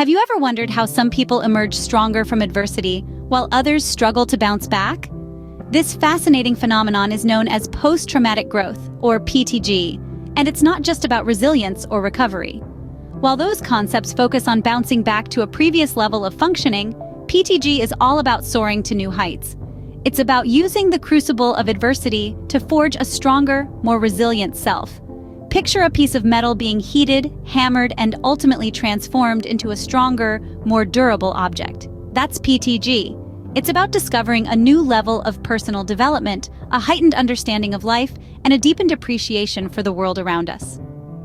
Have you ever wondered how some people emerge stronger from adversity while others struggle to bounce back? This fascinating phenomenon is known as post-traumatic growth, or PTG, and it's not just about resilience or recovery. While those concepts focus on bouncing back to a previous level of functioning, PTG is all about soaring to new heights. It's about using the crucible of adversity to forge a stronger, more resilient self. Picture a piece of metal being heated, hammered, and ultimately transformed into a stronger, more durable object. That's PTG. It's about discovering a new level of personal development, a heightened understanding of life, and a deepened appreciation for the world around us.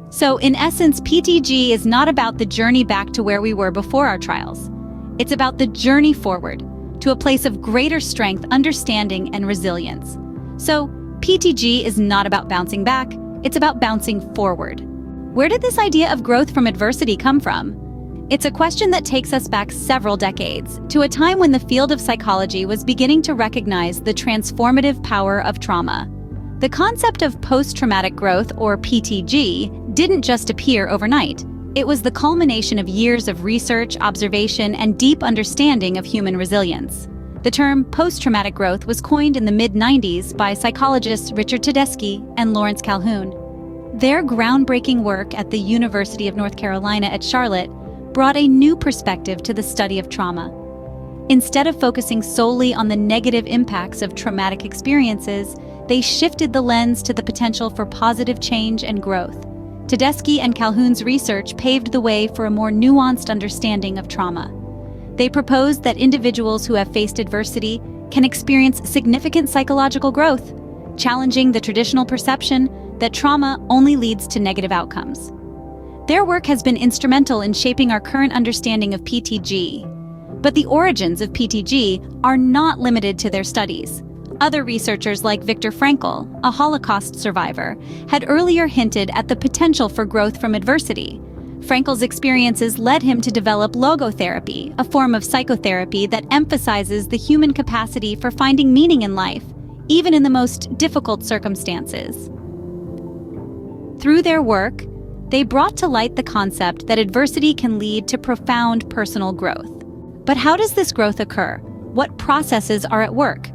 So, in essence, PTG is not about the journey back to where we were before our trials. It's about the journey forward, to a place of greater strength, understanding, and resilience. So, PTG is not about bouncing back, it's about bouncing forward. Where did this idea of growth from adversity come from? It's a question that takes us back several decades, to a time when the field of psychology was beginning to recognize the transformative power of trauma. The concept of post-traumatic growth, or PTG, didn't just appear overnight. It was the culmination of years of research, observation, and deep understanding of human resilience. The term post-traumatic growth was coined in the mid-90s by psychologists Richard Tedeschi and Lawrence Calhoun. Their groundbreaking work at the University of North Carolina at Charlotte brought a new perspective to the study of trauma. Instead of focusing solely on the negative impacts of traumatic experiences, they shifted the lens to the potential for positive change and growth. Tedeschi and Calhoun's research paved the way for a more nuanced understanding of trauma. They proposed that individuals who have faced adversity can experience significant psychological growth, challenging the traditional perception that trauma only leads to negative outcomes. Their work has been instrumental in shaping our current understanding of PTG. But the origins of PTG are not limited to their studies. Other researchers like Viktor Frankl, a Holocaust survivor, had earlier hinted at the potential for growth from adversity. Frankl's experiences led him to develop logotherapy, a form of psychotherapy that emphasizes the human capacity for finding meaning in life, even in the most difficult circumstances. Through their work, they brought to light the concept that adversity can lead to profound personal growth. But how does this growth occur? What processes are at work?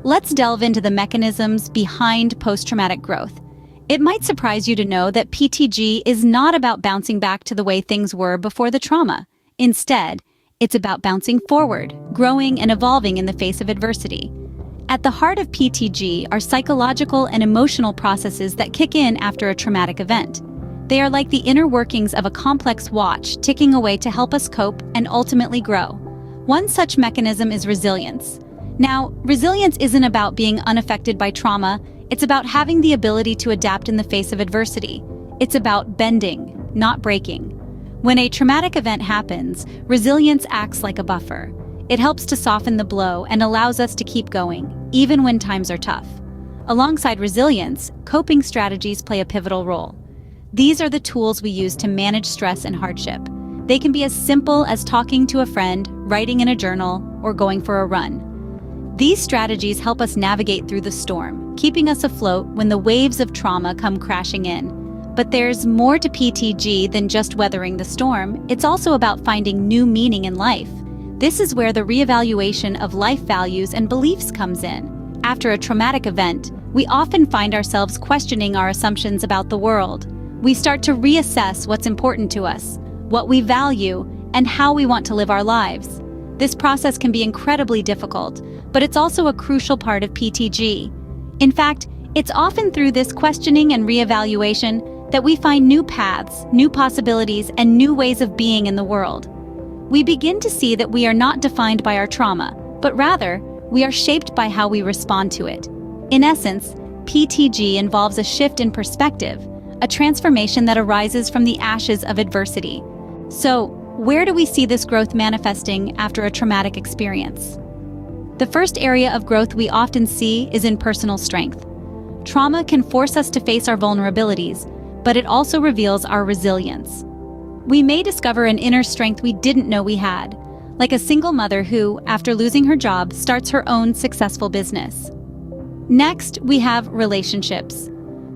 Let's delve into the mechanisms behind post-traumatic growth. It might surprise you to know that PTG is not about bouncing back to the way things were before the trauma. Instead, it's about bouncing forward, growing and evolving in the face of adversity. At the heart of PTG are psychological and emotional processes that kick in after a traumatic event. They are like the inner workings of a complex watch ticking away to help us cope and ultimately grow. One such mechanism is resilience. Now, resilience isn't about being unaffected by trauma. It's about having the ability to adapt in the face of adversity. It's about bending, not breaking. When a traumatic event happens, resilience acts like a buffer. It helps to soften the blow and allows us to keep going, even when times are tough. Alongside resilience, coping strategies play a pivotal role. These are the tools we use to manage stress and hardship. They can be as simple as talking to a friend, writing in a journal, or going for a run. These strategies help us navigate through the storm, keeping us afloat when the waves of trauma come crashing in. But there's more to PTG than just weathering the storm. It's also about finding new meaning in life. This is where the reevaluation of life values and beliefs comes in. After a traumatic event, we often find ourselves questioning our assumptions about the world. We start to reassess what's important to us, what we value, and how we want to live our lives. This process can be incredibly difficult, but it's also a crucial part of PTG. In fact, it's often through this questioning and reevaluation that we find new paths, new possibilities, and new ways of being in the world. We begin to see that we are not defined by our trauma, but rather, we are shaped by how we respond to it. In essence, PTG involves a shift in perspective, a transformation that arises from the ashes of adversity. So, where do we see this growth manifesting after a traumatic experience? The first area of growth we often see is in personal strength. Trauma can force us to face our vulnerabilities, but it also reveals our resilience. We may discover an inner strength we didn't know we had, like a single mother who, after losing her job, starts her own successful business. Next, we have relationships.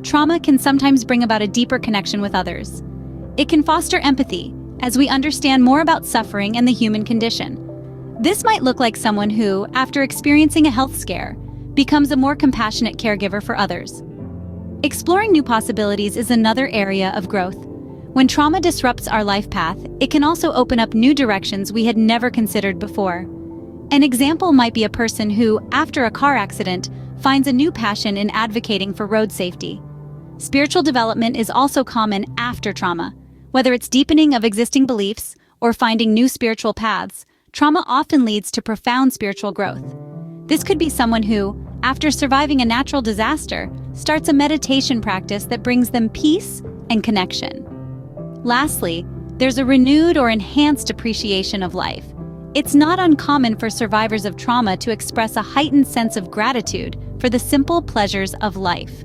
Trauma can sometimes bring about a deeper connection with others. It can foster empathy, as we understand more about suffering and the human condition. This might look like someone who, after experiencing a health scare, becomes a more compassionate caregiver for others. Exploring new possibilities is another area of growth. When trauma disrupts our life path, it can also open up new directions we had never considered before. An example might be a person who, after a car accident, finds a new passion in advocating for road safety. Spiritual development is also common after trauma. Whether it's deepening of existing beliefs or finding new spiritual paths, trauma often leads to profound spiritual growth. This could be someone who, after surviving a natural disaster, starts a meditation practice that brings them peace and connection. Lastly, there's a renewed or enhanced appreciation of life. It's not uncommon for survivors of trauma to express a heightened sense of gratitude for the simple pleasures of life.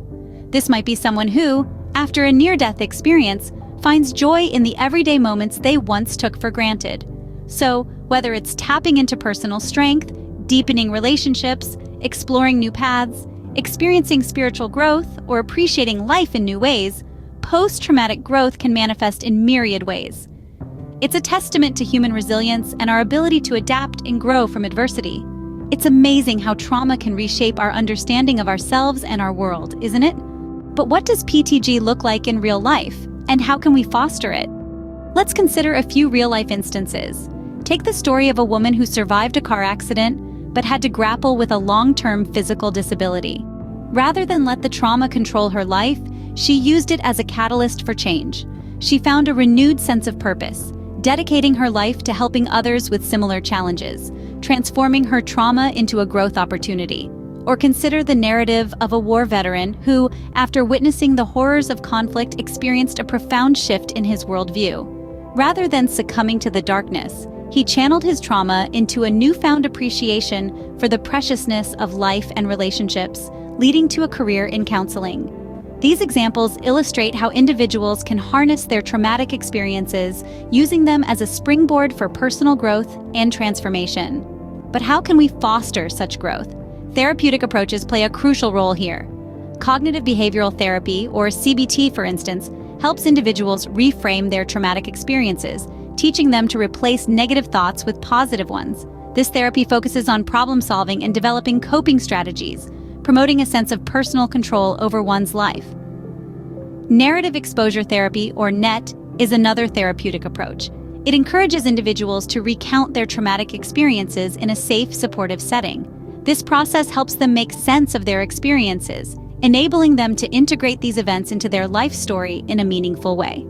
This might be someone who, after a near-death experience, finds joy in the everyday moments they once took for granted. So, whether it's tapping into personal strength, deepening relationships, exploring new paths, experiencing spiritual growth, or appreciating life in new ways, post-traumatic growth can manifest in myriad ways. It's a testament to human resilience and our ability to adapt and grow from adversity. It's amazing how trauma can reshape our understanding of ourselves and our world, isn't it? But what does PTG look like in real life, and how can we foster it? Let's consider a few real-life instances. Take the story of a woman who survived a car accident but had to grapple with a long-term physical disability. Rather than let the trauma control her life, she used it as a catalyst for change. She found a renewed sense of purpose, dedicating her life to helping others with similar challenges, transforming her trauma into a growth opportunity. Or consider the narrative of a war veteran who, after witnessing the horrors of conflict, experienced a profound shift in his worldview. Rather than succumbing to the darkness, he channeled his trauma into a newfound appreciation for the preciousness of life and relationships, leading to a career in counseling. These examples illustrate how individuals can harness their traumatic experiences, using them as a springboard for personal growth and transformation. But how can we foster such growth? Therapeutic approaches play a crucial role here. Cognitive behavioral therapy, or CBT for instance, helps individuals reframe their traumatic experiences, teaching them to replace negative thoughts with positive ones. This therapy focuses on problem solving and developing coping strategies, promoting a sense of personal control over one's life. Narrative exposure therapy, or NET, is another therapeutic approach. It encourages individuals to recount their traumatic experiences in a safe, supportive setting. This process helps them make sense of their experiences, enabling them to integrate these events into their life story in a meaningful way.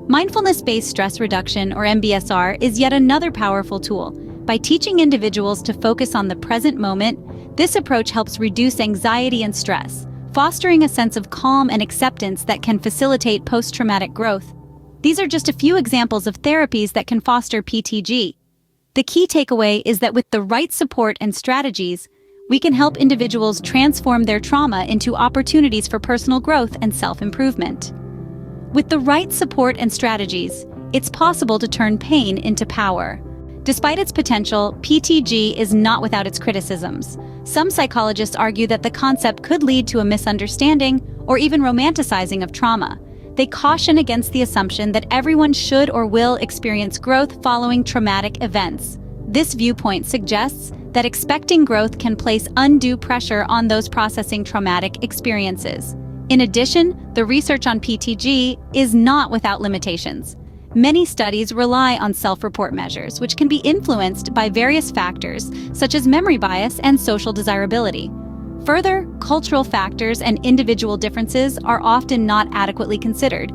Mindfulness-based stress reduction, or MBSR, is yet another powerful tool. By teaching individuals to focus on the present moment, this approach helps reduce anxiety and stress, fostering a sense of calm and acceptance that can facilitate post-traumatic growth. These are just a few examples of therapies that can foster PTG. The key takeaway is that with the right support and strategies, we can help individuals transform their trauma into opportunities for personal growth and self-improvement. With the right support and strategies, it's possible to turn pain into power. Despite its potential, PTG is not without its criticisms. Some psychologists argue that the concept could lead to a misunderstanding or even romanticizing of trauma. They caution against the assumption that everyone should or will experience growth following traumatic events. This viewpoint suggests that expecting growth can place undue pressure on those processing traumatic experiences. In addition, the research on PTG is not without limitations. Many studies rely on self-report measures, which can be influenced by various factors, such as memory bias and social desirability. Further, cultural factors and individual differences are often not adequately considered,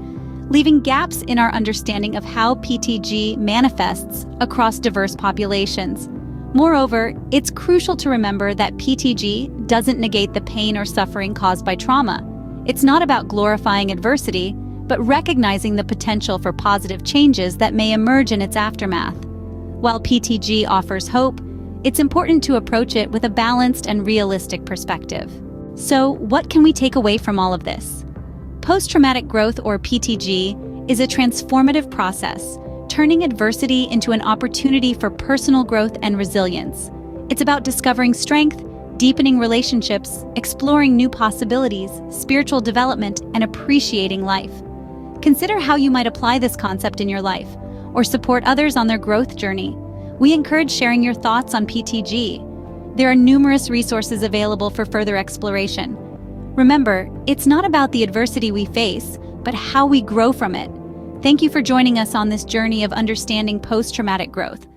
leaving gaps in our understanding of how PTG manifests across diverse populations. Moreover, it's crucial to remember that PTG doesn't negate the pain or suffering caused by trauma. It's not about glorifying adversity, but recognizing the potential for positive changes that may emerge in its aftermath. While PTG offers hope, it's important to approach it with a balanced and realistic perspective. So, what can we take away from all of this? Post-traumatic growth, or PTG, is a transformative process, turning adversity into an opportunity for personal growth and resilience. It's about discovering strength, deepening relationships, exploring new possibilities, spiritual development, and appreciating life. Consider how you might apply this concept in your life. or support others on their growth journey. We encourage sharing your thoughts on PTG. There are numerous resources available for further exploration. Remember, it's not about the adversity we face, but how we grow from it. Thank you for joining us on this journey of understanding post-traumatic growth.